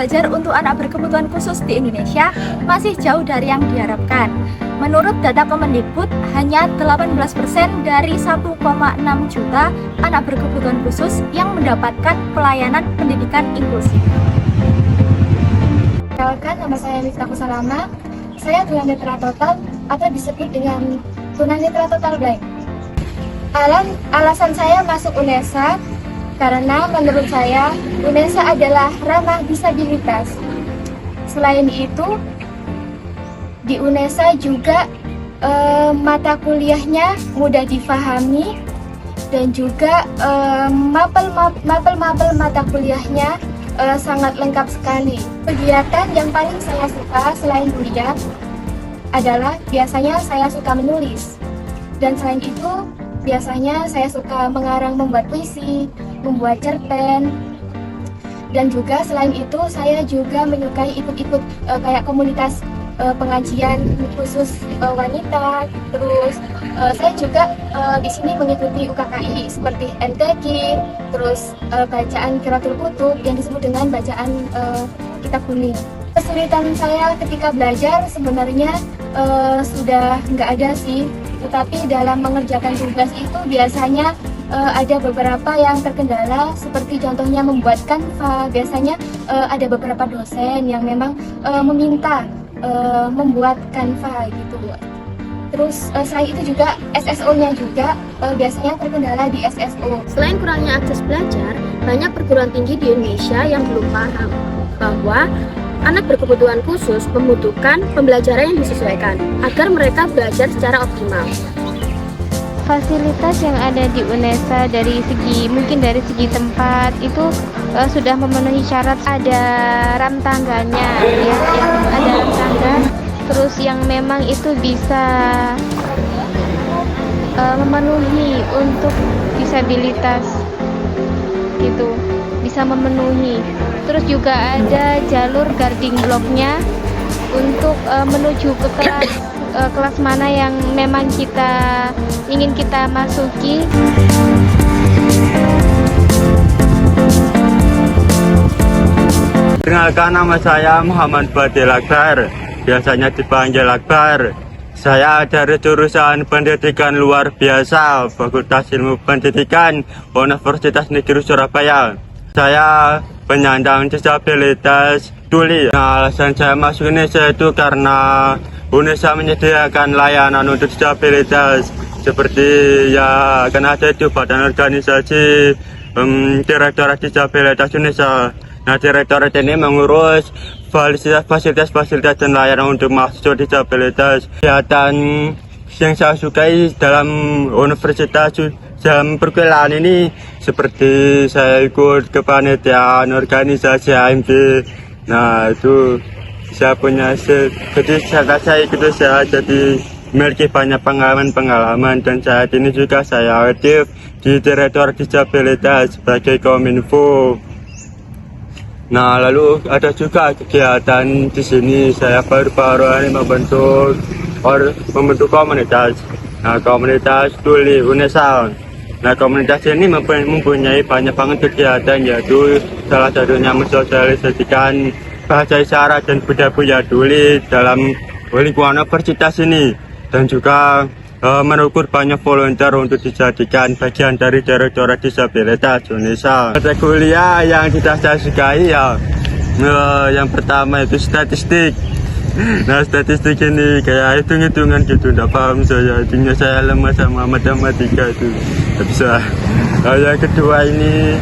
belajar untuk anak berkebutuhan khusus di Indonesia masih jauh dari yang diharapkan. Menurut data Kemendikbud, hanya 18% dari 1,6 juta anak berkebutuhan khusus yang mendapatkan pelayanan pendidikan inklusif. Perkenalkan, nama saya Miftah Kusalama. Saya tunanetra total atau disebut dengan tunanetra total blind. Alasan saya masuk UNESA karena menurut saya UNESA adalah ramah disabilitas. Selain itu, di UNESA juga mata kuliahnya mudah difahami dan juga mapel mata kuliahnya sangat lengkap sekali. Kegiatan yang paling saya suka selain kuliah adalah biasanya saya suka menulis, dan selain itu biasanya saya suka mengarang, membuat puisi, membuat cerpen, dan juga selain itu saya juga menyukai ikut-ikut kayak komunitas pengajian khusus wanita. Terus saya juga di sini mengikuti UKKI seperti NTQ, terus bacaan Qiraatul Kutub yang disebut dengan bacaan kitab kuning. Kesulitan saya ketika belajar sebenarnya sudah nggak ada sih, tetapi dalam mengerjakan tugas itu biasanya ada beberapa yang terkendala, seperti contohnya membuat kanva. Biasanya ada beberapa dosen yang memang meminta membuat kanva gitu. Terus selain itu juga SSO-nya juga biasanya terkendala di SSO. Selain kurangnya akses belajar, banyak perguruan tinggi di Indonesia yang belum paham bahwa anak berkebutuhan khusus membutuhkan pembelajaran yang disesuaikan agar mereka belajar secara optimal. Fasilitas yang ada di UNESA dari segi tempat itu sudah memenuhi syarat. Ada ram tangganya, ya, yang ada ram tangga, terus yang memang itu bisa memenuhi untuk disabilitas, itu bisa memenuhi. Terus juga ada jalur guarding blocknya untuk menuju ke kelas mana yang memang ingin kita masuki. Perkenalkan, nama saya Muhammad Fadil Akbar, biasanya dipanggil Akbar. Saya dari jurusan Pendidikan Luar Biasa, Fakultas Ilmu Pendidikan, Universitas Negeri Surabaya. Saya penyandang disabilitas tuli. Nah, alasan saya masuk UNESA itu karena UNESA menyediakan layanan untuk disabilitas, seperti ya akan ada itu badan organisasi Direktorat Disabilitas UNESA. Nah, direktorat ini mengurus fasilitas dan layanan untuk mahasiswa disabilitas. Kegiatan yang saya sukai dalam universitas dalam perkuliahan ini seperti saya ikut kepanitiaan organisasi AMD. Nah, itu saya punya jadi saya ikut, saya jadi memiliki banyak pengalaman dan saat ini juga saya aktif di Direktorat Disabilitas sebagai Kominfo. Nah, lalu ada juga kegiatan di sini. Saya baru-baru ini membentuk komunitas. Nah, komunitas tuli UNESA. Nah, komunitas ini mempunyai banyak banget kegiatan, yaitu salah satunya mensosialisasikan bahasa isyarat dan budaya tuli dalam lingkungan universitas ini, dan juga merekrut banyak volunteer untuk dijadikan bagian dari Direktorat Disabilitas UNESA. Mata kuliah yang tidak saya sukai ya, yang pertama itu statistik. Nah, statistik ini kayak hitung-hitungan gitu, tidak paham saya. Hitungnya saya lemah sama matematika itu, tidak bisa. Yang kedua ini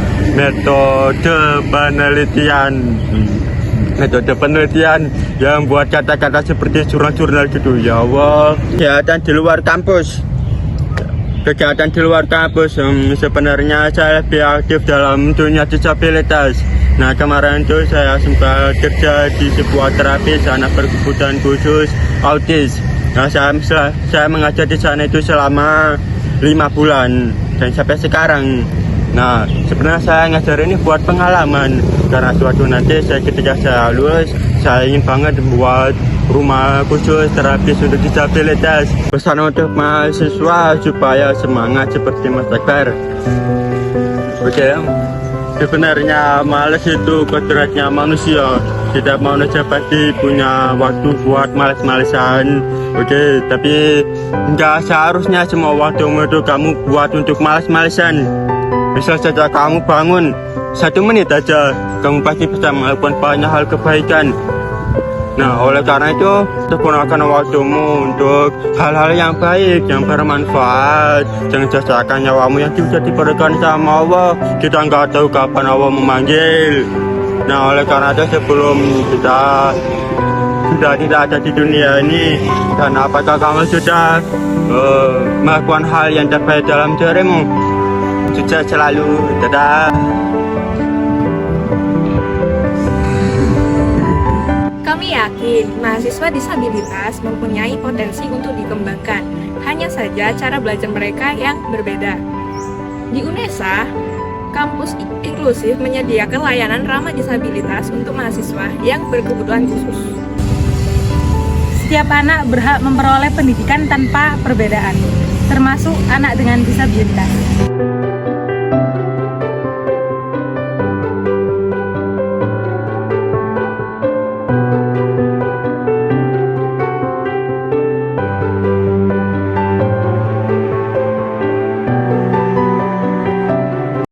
metode penelitian yang buat kata-kata seperti jurnal-jurnal gitu. Ya Allah, kegiatan di luar kampus. Sebenarnya saya lebih aktif dalam dunia disabilitas. Nah, kemarin itu saya sempat kerja di sebuah terapis anak berkebutuhan khusus autis. Nah, saya mengajar di sana itu selama 5 bulan dan sampai sekarang. Nah, sebenarnya saya ngajar ini buat pengalaman, karena suatu nanti ketika saya lulus, saya ingin banget membuat rumah khusus terapis untuk disabilitas. Pesan untuk mahasiswa supaya semangat seperti Mas Akbar. Oke. Sebenarnya malas itu kodratnya manusia. Tidak manusia pasti punya waktu buat malas-malesan. Oke, tapi nggak seharusnya semua waktumu itu kamu buat untuk malas-malesan. Misal saja kamu bangun 1 menit aja, kamu pasti bisa melakukan banyak hal kebaikan. Nah, oleh karena itu, gunakan waktumu untuk hal-hal yang baik, yang bermanfaat. Jangan sia-siakan nyawamu yang sudah diberikan sama Allah. Kita nggak tahu kapan Allah memanggil. Nah, oleh karena itu sebelum kita sudah tidak ada di dunia ini, dan apakah kamu sudah melakukan hal yang terbaik dalam dirimu? Sukses selalu, dadah. Kami yakin mahasiswa disabilitas mempunyai potensi untuk dikembangkan, hanya saja cara belajar mereka yang berbeda. Di UNESA, kampus inklusif menyediakan layanan ramah disabilitas untuk mahasiswa yang berkebutuhan khusus. Setiap anak berhak memperoleh pendidikan tanpa perbedaan, termasuk anak dengan disabilitas.